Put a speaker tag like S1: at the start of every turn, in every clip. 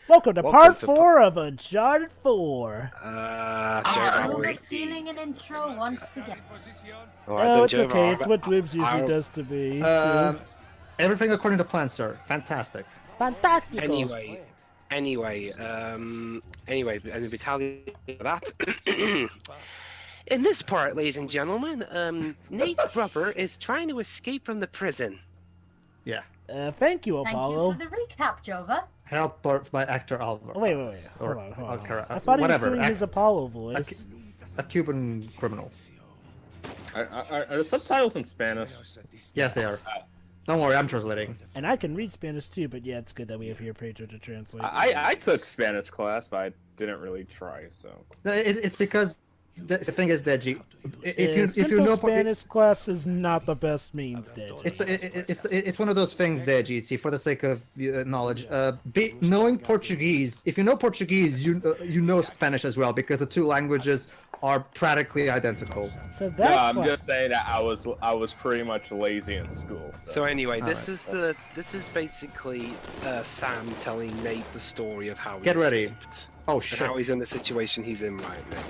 S1: Welcome to part 4 of Uncharted 4.
S2: We're stealing an intro once again.
S1: Oh, it's okay. It's what Dwibs usually does to me.
S3: Everything according to plan, sir. Fantastic.
S1: Fantastic.
S4: Anyway, and the battalion for that. In this part, ladies and gentlemen, Nate's brother is trying to escape from the prison.
S3: Yeah.
S1: Thank you, Apollo.
S2: Thank you for the recap, Jova.
S3: Help by Hector Alcazar.
S1: Oh, wait. Hold on. I thought
S3: whatever.
S1: he was doing his Apollo voice.
S3: A Cuban criminal.
S5: Are the subtitles in Spanish?
S3: Yes, they are. Don't worry, I'm translating.
S1: And I can read Spanish too, but yeah, it's good that we have here Pedro to translate.
S5: I took Spanish class, but I didn't really try, so...
S3: It's because the thing is that
S1: if you know Spanish class is not the best means, Deji.
S3: It's one of those things, Deji. See, for the sake of knowledge, knowing Portuguese. If you know Portuguese, you know Spanish as well, because the two languages are practically identical.
S1: So that's
S5: I'm just saying that I was pretty much lazy in school.
S4: So anyway, this is basically Sam telling Nate the story of how he
S3: Get ready.
S4: escaped,
S3: Oh shit.
S4: and how he's in the situation he's in right now.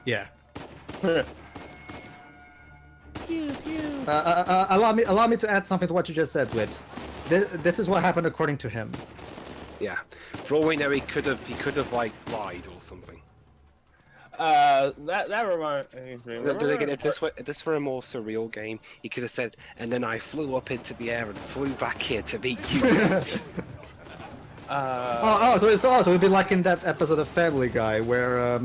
S3: Yeah. Allow me to add something to what you just said, Dwibs. This is what happened according to him.
S4: Yeah. For all we know, he could have like lied or something.
S5: That reminds me.
S4: If this were a more surreal game, he could have said, "And then I flew up into the air and flew back here to meet you."
S3: So it'd be like in that episode of Family Guy where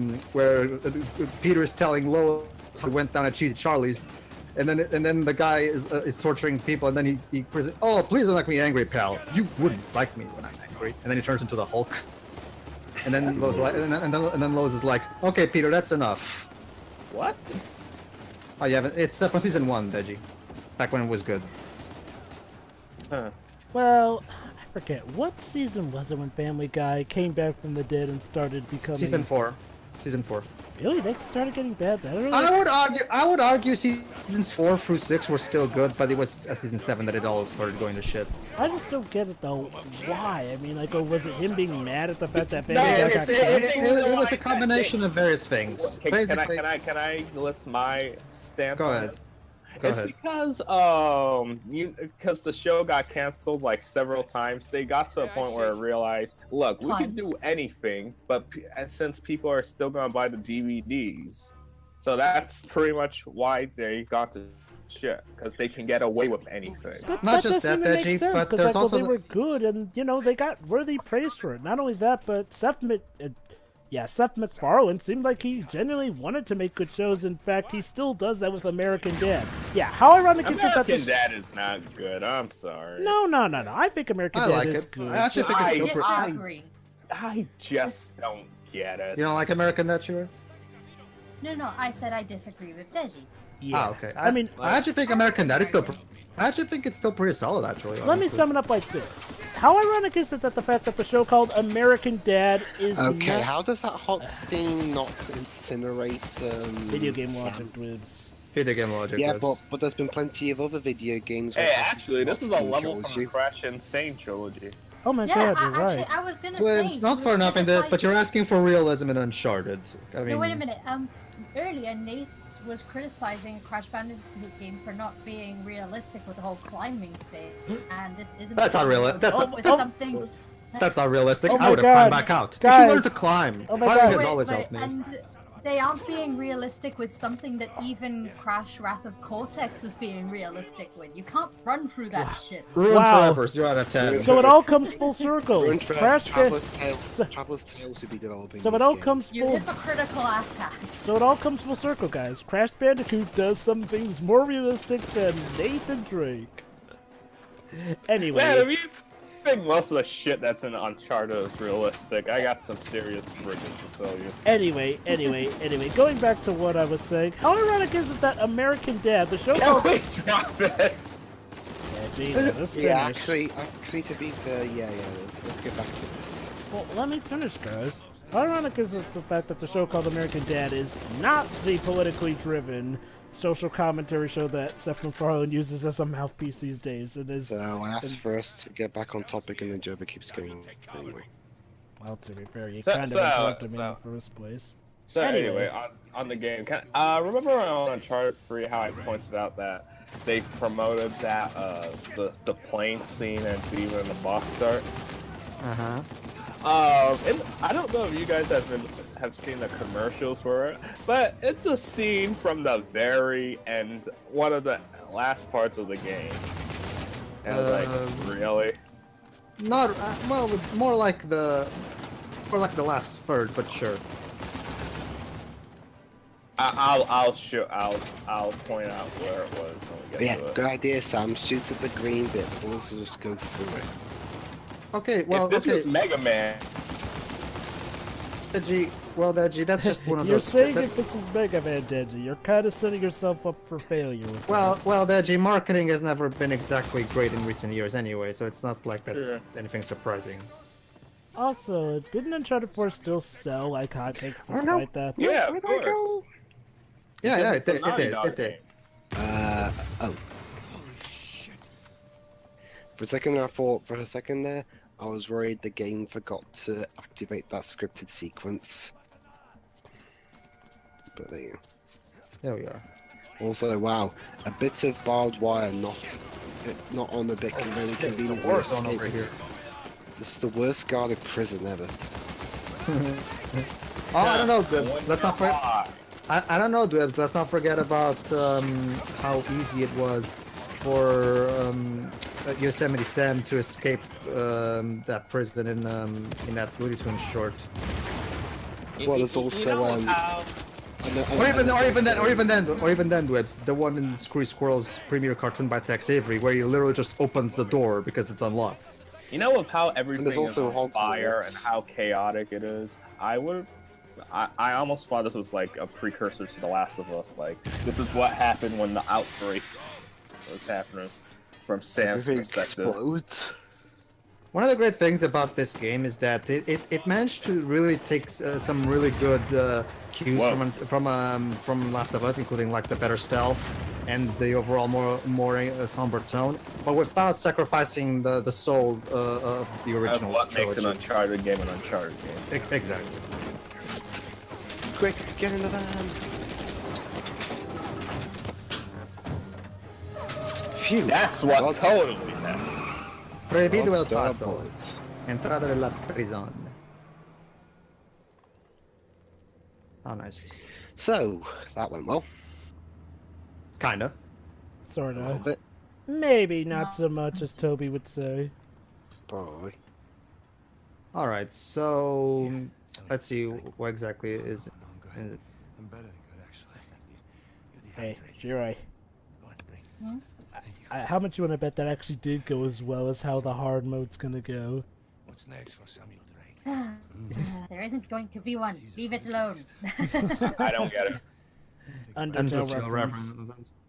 S3: Peter is telling Lois he went down at Cheesy Charlie's, and then the guy is torturing people, and then he presents, "Oh, please don't make me angry, pal. You wouldn't like me when I'm angry." And then he turns into the Hulk. And then Lois is like, "Okay, Peter, that's enough."
S5: What?
S3: Oh yeah, it's from season 1, Deji. Back when it was good.
S5: Huh.
S1: Well, I forget what season was it when Family Guy came back from the dead and started becoming.
S3: Season 4.
S1: Really? They started getting bad then?
S3: I would argue seasons 4 through 6 were still good, but it was at season 7 that it all started going to shit.
S1: I just don't get it though. Why? I mean, like, was it him being mad at the fact that Family Guy got canceled?
S3: It was a combination of various things.
S5: Can I list my stance?
S3: Go ahead.
S5: It's because the show got canceled like several times. They got to a point where I realized, look, we can do anything, but since people are still gonna buy the DVDs, so that's pretty much why they got to shit, because they can get away with anything.
S1: But
S3: Not
S1: that
S3: just
S1: doesn't
S3: that,
S1: even make sense,
S3: but
S1: because
S3: there's also
S1: they were good, and they got worthy praise for it. Not only that, but Seth MacFarlane seemed like he genuinely wanted to make good shows. In fact, he still does that with American Dad. Yeah, how ironic is it that
S5: American Dad is not good. I'm sorry.
S1: No. I think American Dad is good.
S3: I actually think
S2: I
S3: it's still
S2: disagree.
S5: I just don't get it.
S3: You don't like American Dad, Sure?
S2: No, I said I disagree with Deji.
S1: Yeah.
S3: Okay.
S1: I mean,
S3: I actually think American Dad is still. I actually think it's still pretty solid, actually.
S1: Let me sum it up like this. How ironic is it that the fact that the show called American Dad is
S4: Okay, how does that hot steam not incinerate
S1: video game logic, Dwibs?
S3: Video game logic.
S4: Yeah, but there's been plenty of other video games.
S5: Hey, actually, this is a level from the Crash Insane trilogy.
S1: Oh my
S2: Yeah,
S1: god, you're right.
S2: I was gonna
S3: Well,
S2: say.
S3: it's not far enough in this, but you're asking for realism in Uncharted. I mean.
S2: No, wait a minute. Earlier Nate was criticizing a Crash Bandicoot game for not being realistic with the whole climbing thing, and this isn't.
S3: That's not real.
S2: Something.
S3: That's not realistic.
S1: Oh
S3: I would have
S1: my
S3: climbed
S1: God.
S3: back out.
S1: Guys.
S3: You should learn to climb.
S1: Oh my
S3: Climbing
S1: God.
S3: has
S2: Wait,
S3: always
S2: but-
S3: helped me.
S2: And they aren't being realistic with something that even Crash Wrath of Cortex was being realistic with. You can't run through that shit.
S3: Ruined
S1: Wow.
S3: forever, 0 out of 10.
S1: So it all comes full circle. Crash
S4: Traveler's Tales to be developing.
S1: So it all comes
S2: You
S1: full.
S2: hypocritical asshat.
S1: So it all comes full circle, guys. Crash Bandicoot does some things more realistic than Nathan Drake. Anyway.
S5: Man, if you think most of the shit that's in Uncharted is realistic, I got some serious bridges to sell you.
S1: Anyway, going back to what I was saying, how ironic is it that American Dad, the show called...
S5: Can we drop it?
S1: Let's finish.
S4: Actually, to be fair, let's get back to this.
S1: Well, let me finish, guys. How ironic is it the fact that the show called American Dad is not the politically driven social commentary show that Seth MacFarlane uses as a mouthpiece these days. It is.
S4: So I asked for us to get back on topic, and then Jova keeps going anyway.
S1: Well, to be fair, you
S5: So-
S1: kind of
S5: so-
S1: interrupted me in
S5: so-
S1: the first place.
S5: So
S1: Anyway.
S5: anyway, on the game, remember on Uncharted 3 how I pointed out that they promoted that the plane scene and even the box art? And I don't know if you guys have seen the commercials for it, but it's a scene from the very end, one of the last parts of the game. And I was like, really?
S3: Not well, more like the last third, but sure.
S5: I'll point out where it was when we get
S4: Yeah,
S5: to it.
S4: good idea, Sam. Shoot at the green bit. Let's just go through it.
S3: Okay, well,
S5: if this
S3: okay,
S5: was Mega Man,
S3: Deji, that's just one of
S1: You're
S3: those.
S1: saying if this is Mega Man, Deji, you're kind of setting yourself up for failure. With that.
S3: Well, Deji, marketing has never been exactly great in recent years anyway, so it's not like that's
S5: Sure.
S3: anything surprising.
S1: Also, didn't Uncharted 4 still sell like hotcakes despite that?
S5: yeah, of course.
S3: Yeah,
S5: It's a Naughty
S3: it
S5: Dog
S3: did.
S4: Oh. For a second there, I was worried the game forgot to activate that scripted sequence. But there you go.
S3: There we are.
S4: Also, wow, a bit of barbed wire not on the bit very convenient way of
S3: Worst one over
S4: escaping.
S3: here.
S4: This is the worst guarded prison ever.
S3: Oh, I don't know, Dwibs. Let's not forget.
S5: Ah,
S3: I don't know, Dwibs. Let's not forget about how easy it was for Yosemite Sam to escape that prison in that Looney Tunes short.
S4: Well, there's also
S3: Or even then, Dwibs, the one in Screwy Squirrel's premiere cartoon by Tex Avery, where he literally just opens the door because it's unlocked.
S5: You know, with how everything is
S4: also
S5: on
S4: Hulk
S5: fire
S4: Hogs.
S5: and how chaotic it is, I almost thought this was like a precursor to The Last of Us. Like, this is what happened when the outbreak was happening from Sam's perspective.
S4: explodes.
S3: One of the great things about this game is that it managed to really take some really good cues
S5: Whoa.
S3: from Last of Us, including like the better stealth and the overall more somber tone, but without sacrificing the soul of the
S5: That's
S3: original
S5: what makes an
S3: trilogy.
S5: Uncharted game an Uncharted game.
S3: Exactly.
S4: Quick, get in the van. Phew.
S5: That's what
S4: Well,
S5: totally happened.
S3: Prohibido el
S4: God's
S3: paso.
S4: double.
S3: Entrada de la prisión. Oh, nice.
S4: So, that went well.
S3: Kinda.
S1: Sort
S4: A little
S1: of.
S4: bit.
S1: Maybe not so much as Toby would say.
S4: Probably.
S3: All right, so let's see what exactly is it.
S6: I'm better than good, actually.
S1: Hey, Shirai.
S2: Hmm?
S1: How much you want to bet that actually did go as well as how the hard mode's gonna go?
S6: What's next for Samuel Drake?
S2: There isn't going to be one. Leave it alone.
S5: I don't get it.
S1: Undertale reference.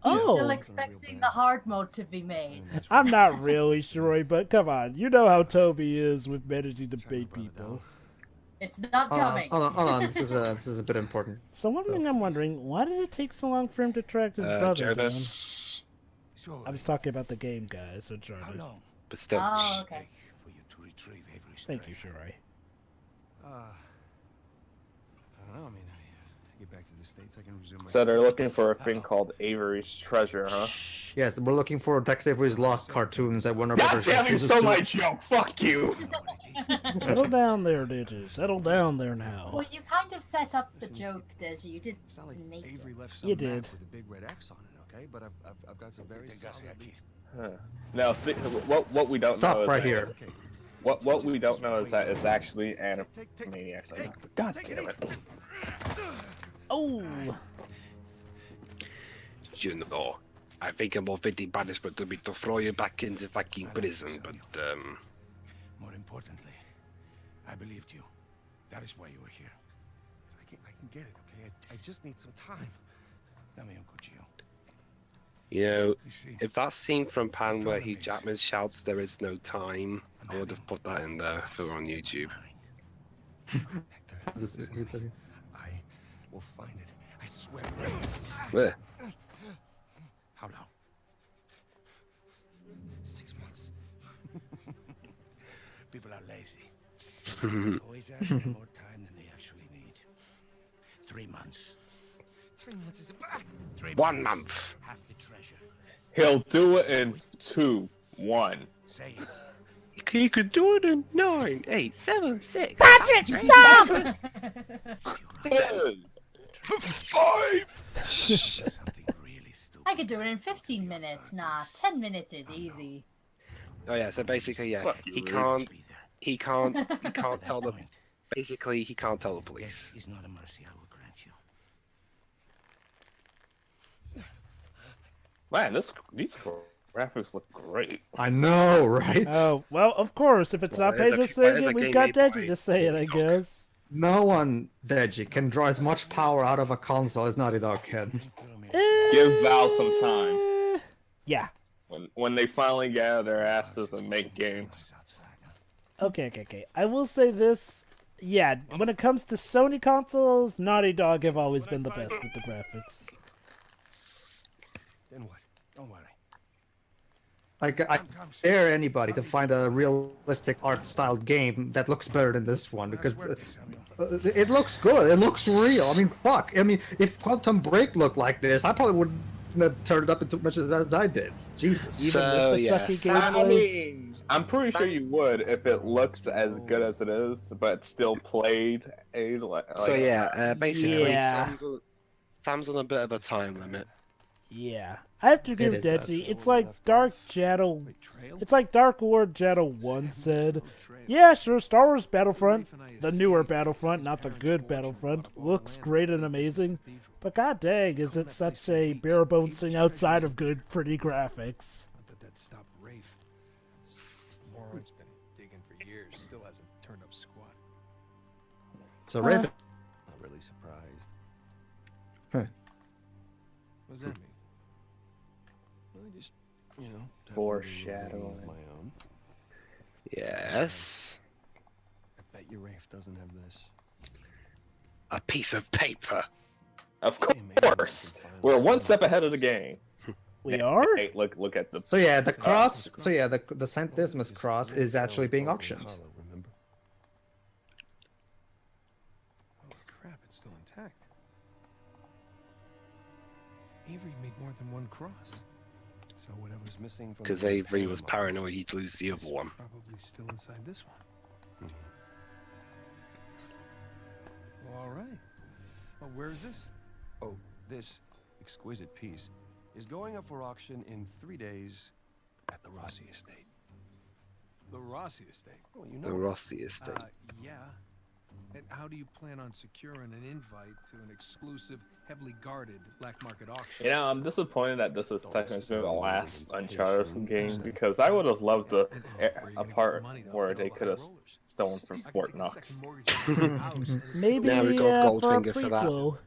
S2: You're still
S1: Oh,
S2: expecting the hard mode to be made.
S1: I'm not really, Shirai, but come on. You know how Toby is with managing to bait people.
S2: It's not coming.
S3: Hold on. This is a bit important.
S1: So one thing I'm wondering, why did it take so long for him to track his brother down?
S6: So,
S1: I was talking about the game, guys,
S6: how
S1: Uncharted.
S6: long
S4: But still.
S2: Oh, okay.
S6: for you to retrieve Avery's
S1: Thank you,
S6: treasure?
S1: Shirai.
S6: I don't know. I mean, I get back to the States, I can resume my...
S5: So they're looking for a thing called Avery's Treasure, huh?
S3: Yes, we're looking for Tex Avery's lost cartoons that Warner
S5: God
S3: Brothers
S5: damn, you
S3: refuses
S5: stole
S3: to-
S5: my joke! Fuck you!
S1: Settle down there, Digi. Settle down there now.
S2: Well, you kind of set up the joke, Desi. You didn't
S6: It's not like
S2: make
S6: Avery
S2: it.
S6: left some
S1: You
S6: map
S1: did.
S6: with a big red X on it, okay? But I've got some very solid leads.
S5: No, what we don't know
S3: Stop
S5: is
S3: right
S5: that-
S3: here.
S6: Okay.
S5: What we don't know is that it's actually
S6: Take-
S5: Animaniacs. God damn it!
S1: Oh,
S4: You know, I think a more fitting punishment would be to throw you back into fucking prison, but,
S6: More importantly, I believed you. That is why you were here. I can get it, okay? I just need some time. Dame un cuchillo.
S4: you know,
S6: You see,
S4: if that scene from Pan where Hugh Jackman shouts "There is no time," I would have put that in there for on YouTube.
S6: Hector,
S3: This is-
S6: listen, I will find it. I swear.
S4: Ugh.
S6: How long? 6 months. People are lazy. Always ask for more time than they actually need. 3 months. 3 months is about 3
S4: 1
S6: months.
S4: month.
S6: Half the treasure.
S5: He'll do it in 2, 1.
S6: Say it.
S4: He could do it in 9, 8, 7, 6.
S1: Patrick, stop!
S5: Yes.
S4: 5.
S6: Something really stupid.
S2: I could do it in 15 minutes. Nah, 10 minutes is easy.
S4: Oh yeah, so basically, yeah,
S5: Fuck you,
S4: he
S5: Rick.
S4: can't
S6: Be there.
S4: he can't tell the
S6: Point.
S4: basically he can't tell the
S6: Death
S4: police.
S6: is not a mercy I will grant you.
S5: Man, these graphics look great.
S3: I know, right?
S1: Oh, well, of course. If it's not
S4: Well,
S1: Pedro
S4: there's a
S1: saying it,
S4: game
S1: we've got
S4: made by-
S1: Deji to say it, I guess.
S3: No one, Deji, can draw as much power out of a console as Naughty Dog can.
S5: Give Valve some time.
S1: Yeah.
S5: When they finally gather their asses and make games.
S1: Okay. I will say this. Yeah, when it comes to Sony consoles, Naughty Dog have always been the best with the graphics.
S6: Then what? Don't worry.
S3: Like, I dare anybody to find a realistic art-styled game that looks better than this one, because it looks good. It looks real. I mean, fuck. I mean, if Quantum Break looked like this, I probably wouldn't have turned it up as much as I did. Jesus.
S1: Even
S4: So,
S1: with the
S4: yeah,
S1: sucky
S4: so-
S5: I
S1: gameplay.
S5: mean, I'm pretty sure you would if it looks as good as it is, but still played a like.
S4: So yeah, basically,
S1: Yeah.
S4: Sam's on a bit of a time limit.
S1: Yeah. I have to agree
S3: It
S1: with
S3: is bad.
S1: Deji. It's like Dark Shadow. It's like Dark Lord Shadow 1 said. Yeah, sure, Star Wars Battlefront, the newer Battlefront, not the good Battlefront, looks great and amazing. But god dang, is it such a bare bones thing outside of good, pretty graphics?
S6: Not that stopped Rafe. Morrow's been digging for years. Still hasn't turned up squat.
S3: So, Raven,
S6: Not really surprised.
S3: Huh.
S6: What does that mean? Well, just, you know,
S5: Foreshadowing.
S6: of my own.
S4: Yes,
S6: I bet you Rafe doesn't have this.
S4: a piece of paper.
S5: Of course, we're one step ahead of the game.
S1: We are?
S5: Hey, look at the.
S3: so yeah, the cross. So yeah, the Saint Dismas cross is actually being auctioned.
S6: Remember? Oh crap! It's still intact. Avery made more than one cross. So whatever's missing from
S4: Because
S6: the
S4: Avery was
S6: ammo
S4: paranoid he'd lose the other one.
S6: is probably still inside this one. Well, all right. Well, where is this? Oh, this exquisite piece is going up for auction in 3 days at the Rossi estate. The Rossi estate? Oh, you know.
S4: The
S6: it.
S4: Rossi estate.
S6: Yeah. And how do you plan on securing an invite to an exclusive, heavily guarded black market auction?
S5: You know, I'm disappointed that this is technically the last Uncharted game because I would have loved a part where they could have stolen from Fort Knox.
S1: Maybe
S4: Now we got
S1: for a
S4: Goldfinger for that.
S1: prequel.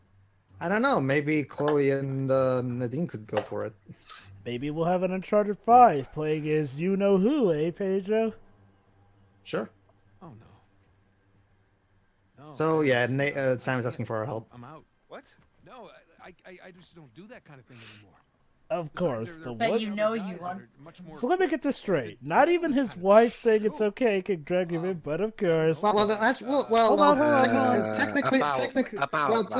S3: I don't know. Maybe Chloe and Nadine could go for it.
S1: Maybe we'll have an Uncharted 5 playing as you-know-who, eh, Pedro?
S3: Sure.
S6: Oh no.
S3: So yeah, Sam is asking for our help.
S6: I'm out. What? No, I just don't do that kind of thing anymore.
S1: Of course, the
S2: But
S1: what?
S2: you know you want.
S1: So let me get this straight. Not even his wife saying it's okay can drag him in, but of course.
S3: Well,
S1: Hold on.
S3: technically,
S4: About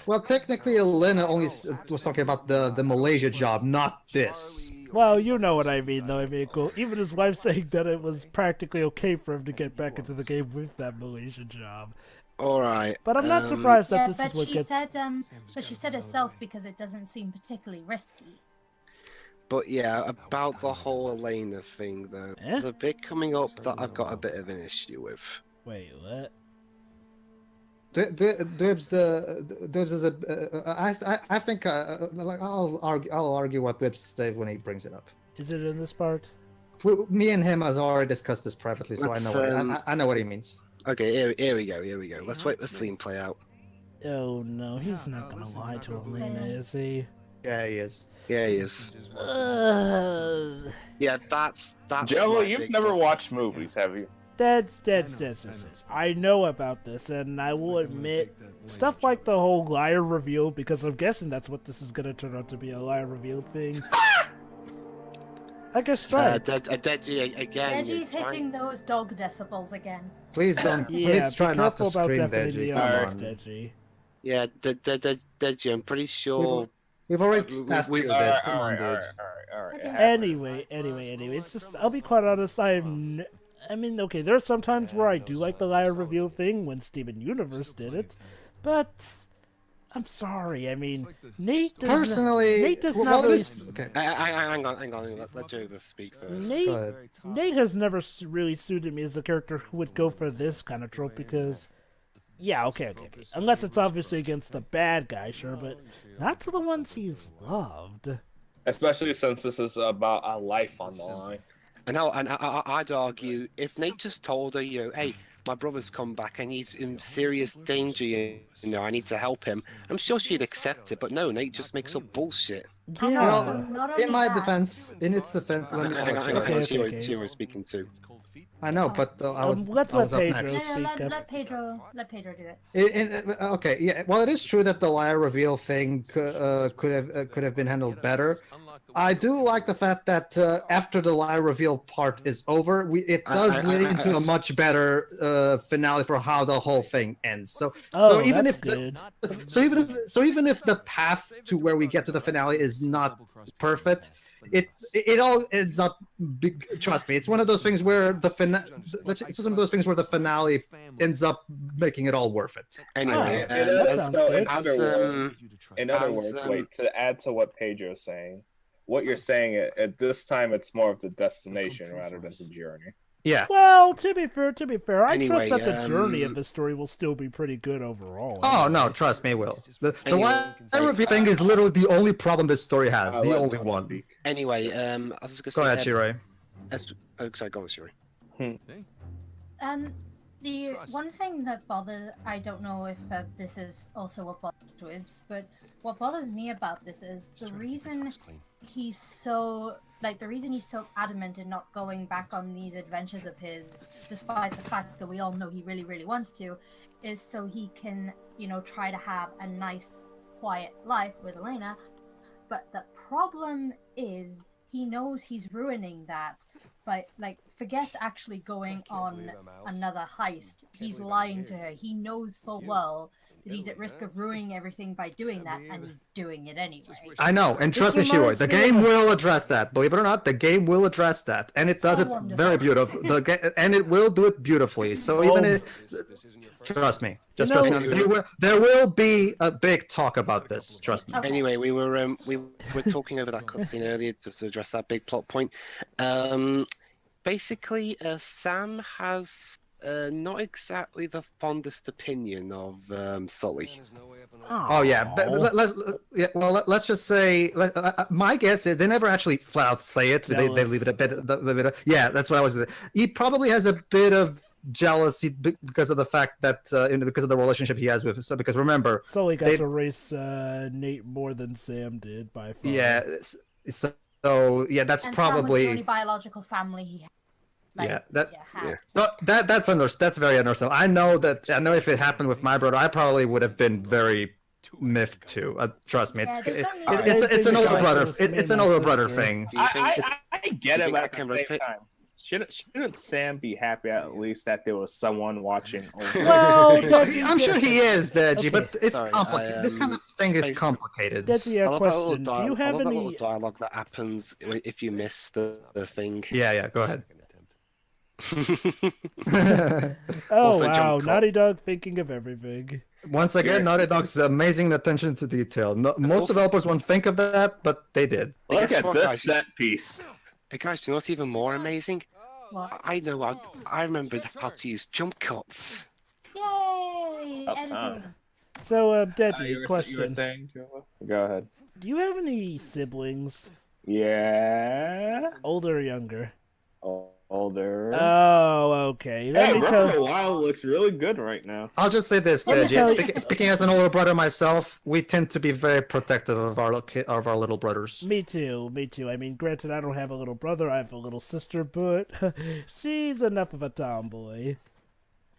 S3: well, technically, Elena only was talking about the Malaysia job, not this.
S1: Well, you know what I mean, though. I mean, cool. Even his wife saying that it was practically okay for him to get back into the game with that Malaysia job.
S4: All right.
S1: But I'm not surprised that
S2: Yeah,
S1: this is
S2: but
S1: what
S2: she
S1: gets.
S2: said, but she said herself because it doesn't seem particularly risky.
S4: But yeah, about the whole Elena thing, though,
S1: Eh?
S4: there's a bit coming up that I've got a bit of an issue with.
S1: Wait, what?
S3: Dwibs is a. I think like I'll argue what Dwibs said when he brings it up.
S1: Is it in this part?
S3: Me and him has already discussed this privately, so
S4: Let's,
S3: I know what he means.
S4: Okay, here we go. Let's wait the scene play out.
S1: Oh no, he's not gonna lie to Elena, is he?
S3: Yeah, he is.
S4: Yeah, he is.
S1: Uh,
S4: Yeah, that's.
S5: Joe,
S4: my
S5: you've
S4: big
S5: never
S4: thing.
S5: watched movies, have you?
S1: That's. I know about this, and I will admit, stuff like the whole liar reveal, because I'm guessing that's what this is gonna turn out to be, a liar reveal thing. I guess right.
S4: Deji again.
S2: Reggie's hitting those dog decibels again.
S3: Please don't.
S1: Yeah,
S3: Please try
S1: be
S3: not to
S1: careful about
S3: scream,
S1: deafening the
S3: Deji. Come
S1: audience,
S3: on.
S1: Deji.
S4: Yeah, Deji, I'm pretty sure.
S3: We've already passed through this. Come on, dude.
S5: All right.
S1: Anyway, it's just, I'll be quite honest, I mean, okay, there are some times where I do like the liar reveal thing when Steven Universe did it, but I'm sorry, I mean, Nate does
S3: Personally,
S1: Nate does
S3: well,
S1: not
S3: it
S1: really...
S3: is- okay.
S4: Hang on. Let Jova speak first.
S3: Go ahead.
S1: Nate has never really suited me as a character who would go for this kind of trope because... Yeah, okay. Unless it's obviously against the bad guy, sure, but not to the ones he's loved.
S5: Especially since this is about a life on the line.
S4: And I'd argue if Nate just told her, hey, my brother's come back and he's in serious danger, I need to help him, I'm sure she'd accept it. But no, Nate just makes up bullshit.
S2: I know,
S1: Yeah.
S2: so not only
S3: In my
S2: that-
S3: defense, in its defense, let me.
S4: Hang on,
S1: Okay.
S4: Gio speaking too.
S3: I know, but
S1: Let's
S3: I was
S1: let
S3: up
S1: Pedro
S3: next.
S1: speak up.
S2: Let Pedro do it.
S3: Okay, yeah. Well, it is true that the liar reveal thing could have been handled better. I do like the fact that after the liar reveal part is over, it does lead into a much better finale for how the whole thing ends. So even
S1: that's
S3: if
S1: good.
S3: even if the path to where we get to the finale is not perfect, it all ends up. Trust me, it's one of those things where it's one of those things where the finale ends up making it all worth it.
S4: Anyway,
S1: that sounds good.
S5: In other words, wait, to add to what Pedro's saying, what you're saying at this time, it's more of the destination rather than the journey.
S3: Yeah.
S1: Well, to be fair, I
S4: Anyway,
S1: trust that the journey of the story will still be pretty good overall.
S3: Oh no, trust me, Will. The
S4: Anyway,
S3: liar reveal thing is literally the only problem this story has. The only one.
S4: Anyway, I was just
S3: Go
S4: gonna
S3: ahead,
S4: say.
S3: Shirai.
S4: Sorry, go on, Shiri.
S2: The one thing that bothers, I don't know if this is also what bothers Dwibs, but what bothers me about this is the reason he's so adamant in not going back on these adventures of his, despite the fact that we all know he really, really wants to, is so he can, try to have a nice, quiet life with Elena. But the problem is he knows he's ruining that. But, forget actually going on another heist. He's lying to her. He knows full well that he's at risk of ruining everything by doing that, and he's doing it anyway.
S3: I know, and trust me, Shirai, the game will address that. Believe it or not, the game will address that, and it does it very beautiful. And it will do it beautifully. So trust me, trust me. There will be a big talk about this. Trust me.
S2: Okay.
S4: Anyway, we were talking over that earlier just to address that big plot point. Basically, Sam has not exactly the fondest opinion of Sully.
S3: Oh yeah, let's just say. My guess is they never actually flat out say it. They leave it a bit. Yeah, that's what I was going to say. He probably has a bit of jealousy because of the fact that because of the relationship he has with. So because remember,
S1: Sully got to race Nate more than Sam did by far.
S3: Yeah, so yeah, that's
S2: and
S3: probably
S2: Sam was the only biological family he had.
S3: So that's very understandable. I know if it happened with my brother, I probably would have been very miffed too. Trust me, it's an older brother. It's an older brother thing.
S5: I get it, but at the same time, shouldn't Sam be happy at least that there was someone watching?
S1: Well,
S3: I'm sure he is, Deji, but it's
S4: Sorry,
S3: complicated. This kind of thing is complicated.
S1: Deji, a question. Do you have
S4: any
S1: any
S4: dialogue that happens if you miss the thing?
S3: Yeah, go ahead.
S1: Oh wow, Naughty Dog thinking of everything.
S3: Once again, Naughty Dog's amazing attention to detail. Most developers won't think of that, but they did.
S5: Look at this set piece.
S4: Hey guys, do you know what's even more amazing?
S2: What?
S4: I remembered how to use jump cuts.
S2: Yay! Editing.
S1: So, Deji,
S5: You were
S1: question.
S5: saying, go ahead.
S1: Do you have any siblings?
S5: Yeah.
S1: Older or younger?
S5: Older.
S1: Oh, okay. Let me tell
S5: Breath of the Wild looks really good right now.
S3: I'll just say this,
S1: Let me tell
S3: Deji.
S1: you-
S3: Speaking as an older brother myself, we tend to be very protective of our little brothers.
S1: Me too. I mean, granted, I don't have a little brother. I have a little sister, but she's enough of a tomboy.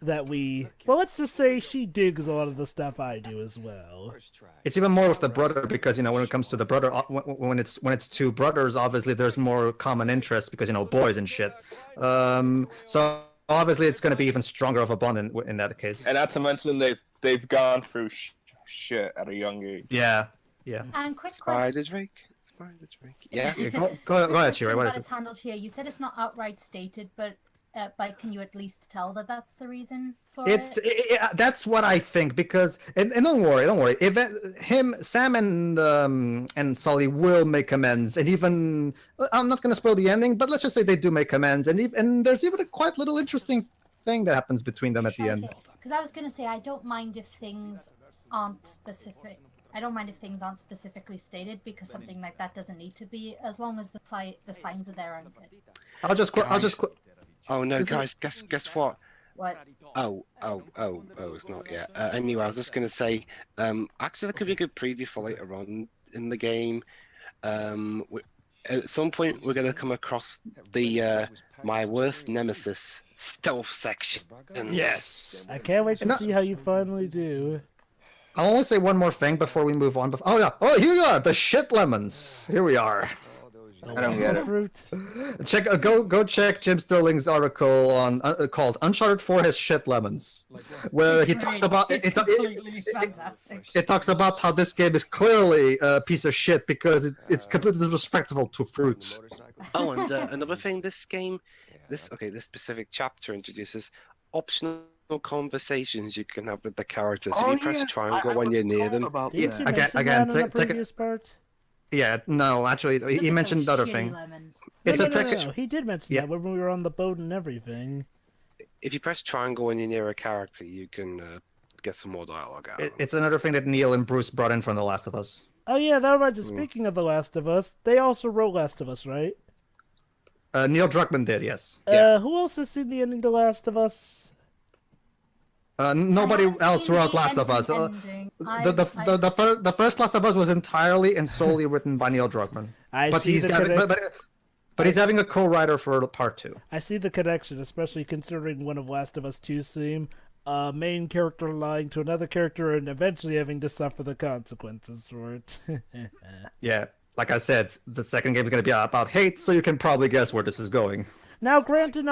S1: that we. Well, let's just say she digs a lot of the stuff I do as well.
S3: It's even more with the brother because when it comes to the brother, when it's two brothers, obviously there's more common interest because boys and shit. So obviously it's going to be even stronger of a bond in that case.
S5: And not to mention they've gone through shit at a young age.
S3: Yeah.
S2: And quick
S4: Spider
S2: question.
S4: Drake. Yeah.
S3: Go ahead, Shira. What is
S2: It's
S3: it?
S2: handled here. You said it's not outright stated, but can you at least tell that that's the reason for it?
S3: That's what I think because and don't worry. If Sam and Sully will make amends, and even I'm not going to spoil the ending, but let's just say they do make amends, and there's even a quite little interesting thing that happens between them at the end.
S2: Because I was going to say I don't mind if things aren't specific. I don't mind if things aren't specifically stated because something like that doesn't need to be, as long as the signs are there. And
S3: I'll just quit.
S4: Oh no, guys! Guess what?
S2: What?
S4: Oh! It's not yet. Anyway, I was just gonna say, actually, that could be a good preview for later on in the game. At some point, we're gonna come across the my worst nemesis stealth section.
S3: Yes.
S1: I can't wait to see how you finally do.
S3: I'll only say one more thing before we move on. Oh yeah. Oh, here you are. The shit lemons. Here we are.
S5: I don't get it.
S1: Fruit.
S3: Go check Jim Sterling's article on called "Uncharted 4 has shit lemons," where he talks about
S2: it's completely fantastic.
S3: it talks about how this game is clearly a piece of shit because it's completely disrespectful to fruit.
S4: Oh, and another thing, this specific chapter introduces optional conversations you can have with the characters. If you press triangle when you're near them.
S1: Didn't you
S3: Again,
S1: mention that in the
S3: take
S1: previous part?
S3: Yeah, no, actually, he mentioned the other thing.
S1: No, he did mention that when we were on the boat and everything.
S4: If you press triangle when you're near a character, you can get some more dialogue out.
S3: It's another thing that Neil and Bruce brought in from The Last of Us.
S1: Oh yeah, that reminds me. Speaking of The Last of Us, they also wrote Last of Us, right?
S3: Neil Druckmann did, yes.
S1: Who else has seen the ending to Last of Us?
S3: Nobody else wrote Last of Us. The first Last of Us was entirely and solely written by Neil Druckmann. But he's having a co-writer for part 2.
S1: I see the connection, especially considering one of Last of Us 2's theme, main character lying to another character and eventually having to suffer the consequences for it.
S3: Yeah, like I said, the second game is going to be about hate, so you can probably guess where this is going.
S1: Now, granted,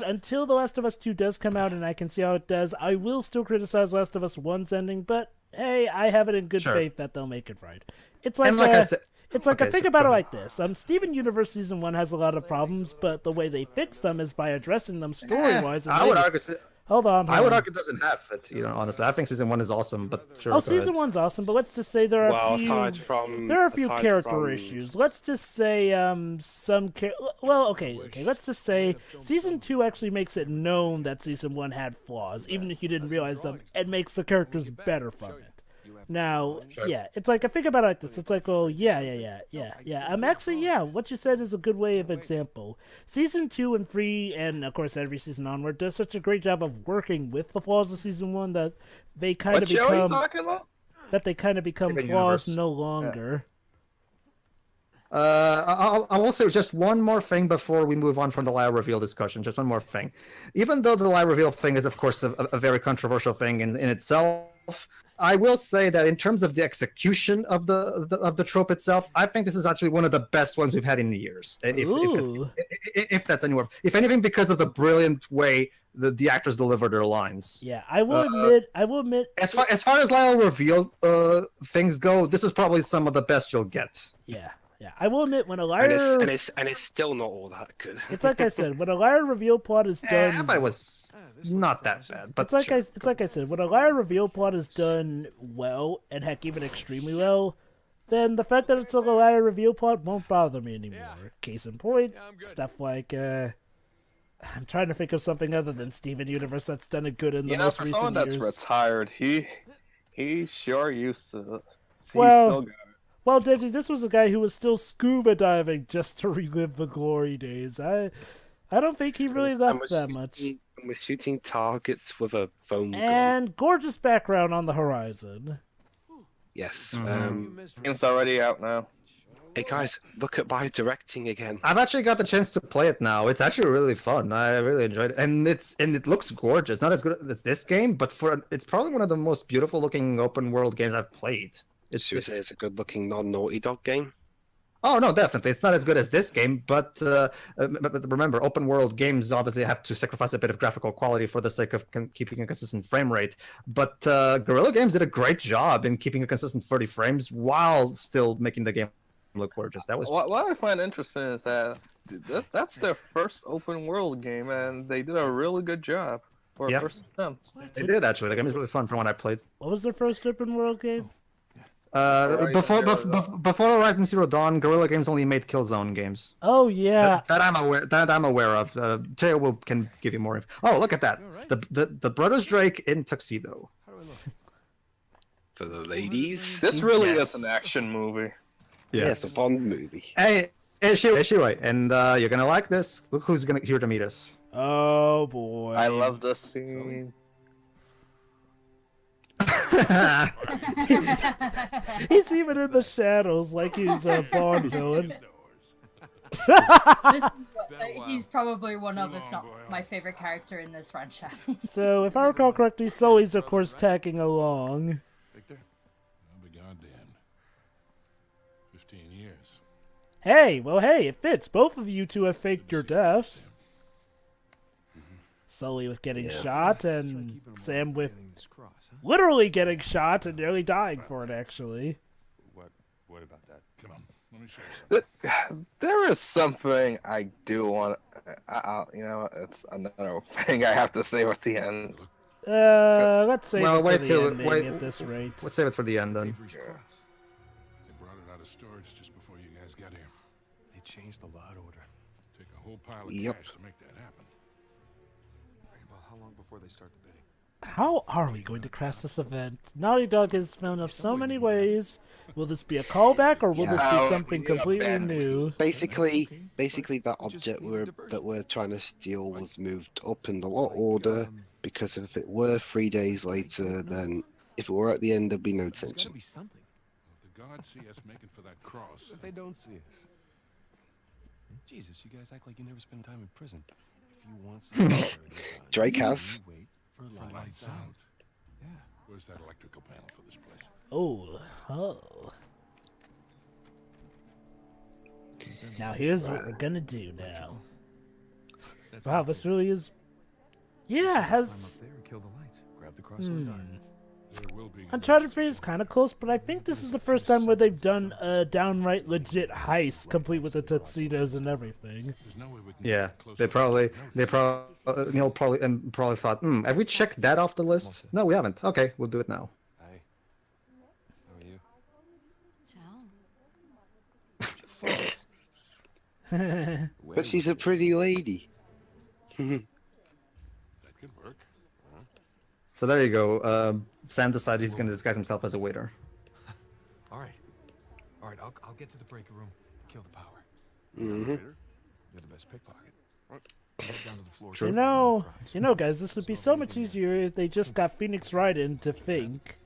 S1: until The Last of Us 2 does come out and I can see how it does, I will still criticize Last of Us 1's ending, but hey, I have it in good faith that they'll make it right. It's like, I think about it like this. Steven Universe Season 1 has a lot of problems, but the way they fix them is by addressing them story-wise.
S3: I would argue...
S1: Hold on.
S3: I would argue it doesn't have it, honestly. I think Season 1 is awesome, but sure.
S1: Oh, Season 1's awesome, but let's just say there are a few character issues. Let's just say let's just say Season 2 actually makes it known that Season 1 had flaws, even if you didn't realize them. It makes the characters better from it. Now, it's like, I think about it like this. It's like, well, what you said is a good way of example. Season 2 and 3, and of course every season onward, does such a great job of working with the flaws of Season 1 that they kind of become...
S5: What show are you talking about?
S1: That they kind of become flaws no longer.
S3: I will say just one more thing before we move on from the lie reveal discussion. Just one more thing. Even though the lie reveal thing is, of course, a very controversial thing in itself, I will say that in terms of the execution of the trope itself, I think this is actually one of the best ones we've had in years. If that's anywhere. If anything, because of the brilliant way the actors deliver their lines.
S1: Yeah, I will admit.
S3: As far as Lyle reveal things go, this is probably some of the best you'll get.
S1: Yeah, I will admit when a liar
S4: and it's still not all that good.
S1: It's like I said, when a liar reveal plot is done,
S3: it was not that bad. But
S1: it's like I said, when a liar reveal plot is done well, and heck, even extremely well, then the fact that it's a liar reveal plot won't bother me anymore. Case in point, stuff like I'm trying to think of something other than Steven Universe that's done it good in the most recent years.
S5: That's retired. He sure used to. Still got it.
S1: Well, Digi, this was a guy who was still scuba diving just to relive the glory days. I don't think he really left that much.
S4: We're shooting targets with a foam gun.
S1: And gorgeous background on the horizon.
S4: Yes.
S5: Game's already out now.
S4: Hey guys, look at my directing again.
S3: I've actually got the chance to play it now. It's actually really fun. I really enjoyed it, and it looks gorgeous. Not as good as this game, but it's probably one of the most beautiful looking open world games I've played.
S4: Should we say it's a good looking non-Naughty Dog game?
S3: Oh no, definitely. It's not as good as this game, but remember, open world games obviously have to sacrifice a bit of graphical quality for the sake of keeping a consistent frame rate. But Guerrilla Games did a great job in keeping a consistent 30 frames while still making the game look gorgeous. That was
S7: What I find interesting is that that's their first open world game, and they did a really good job for a first attempt.
S3: they did actually. The game is really fun from what I played.
S1: What was their first open world game?
S3: Before Horizon Zero Dawn, Guerrilla Games only made Killzone games.
S1: Oh yeah.
S3: That I'm aware of. Teo can give you more. Oh, look at that. The Brothers Drake in tuxedo.
S4: For the ladies.
S7: This really is an action movie.
S4: Yes, a Bond movie.
S3: Hey, Ishii, and you're gonna like this. Look who's here to meet us.
S1: Oh boy.
S7: I love this scene.
S1: He's even in the shadows like he's a Bond villain.
S2: He's probably one of, if not my favorite character in this franchise.
S1: So, if I recall correctly, Sully's of course tagging along.
S8: Victor, I'll be goddamned. 15 years.
S1: Hey, well hey, it fits. Both of you two have faked your deaths. Sully with getting shot, and Sam with literally getting shot and nearly dying for it, actually.
S6: What about that?
S8: Come on, let me show you.
S7: There is something I do want. It's another thing I have to say at the end.
S1: Let's save it
S3: wait
S1: for
S3: till
S1: the ending at this rate.
S3: Let's save it for the end then.
S8: Avery's cross. They brought it out of storage just before you guys got here.
S6: They changed the lot order.
S8: Take a whole pile of
S4: Yep.
S8: cash to make that happen.
S6: Well, how long before they start the bidding?
S1: How are we going to crash this event? Naughty Dog has found up so many ways. Will this be a callback, or will this be something completely new?
S4: Basically, that object that we're trying to steal was moved up in the lot order, because if it were 3 days later, then if it were at the end, there'd be no
S6: There's gotta
S4: tension.
S6: be something.
S8: If the guards see us making for that cross,
S6: If they don't see us. Jesus, you guys act like you never spend time in prison. If you want something
S4: Drake has.
S6: you wait for
S8: for lights out.
S6: Yeah.
S8: Where's that electrical panel for this place?
S1: Oh. Now here's what we're gonna do now. Wow, this really is... Yeah, it has...
S6: Climb up there and kill the lights. Grab the cross and die.
S8: There will be
S1: Uncharted 3 is kind of close, but I think this is the first time where they've done a downright legit heist, complete with the tuxedos and everything.
S8: There's no way we can
S3: Yeah,
S8: get close
S3: they
S8: enough.
S3: probably Neil probably thought, have we checked that off the list? No, we haven't. Okay, we'll do it now.
S6: Hi. How are you?
S4: But she's a pretty lady.
S8: That could work.
S3: So there you go. Sam decided he's going to disguise himself as a waiter.
S6: All right. I'll get to the breaker room. Kill the power.
S4: Mm-hmm.
S6: You're the best pickpocket. Get down to the floor.
S1: You know, guys, this would be so much easier if they just got Phoenix Wright in to think.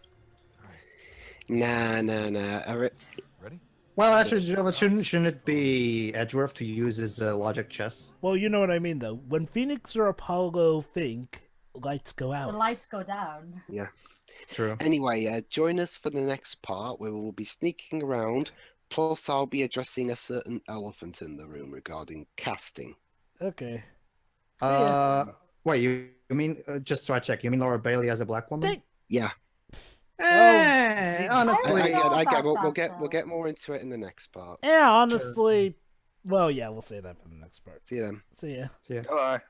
S4: Nah.
S6: Ready?
S3: Well, actually, shouldn't it be Edgeworth to use his logic chess?
S1: Well, you know what I mean, though. When Phoenix or Apollo think, lights go
S2: The
S1: out.
S2: lights go down.
S4: Yeah.
S3: True.
S4: Anyway, join us for the next part where we'll be sneaking around. Plus, I'll be addressing a certain elephant in the room regarding casting.
S1: Okay.
S3: Wait, you mean, just so I check, you mean Laura Bailey as a black woman?
S4: Yeah.
S3: Honestly.
S4: I get.
S2: about
S4: We'll
S2: that,
S4: get more into it in the next part.
S1: Yeah, honestly... Well, yeah, we'll say that for the next part.
S4: See you then.
S1: See ya.
S3: Yeah.
S7: Goodbye.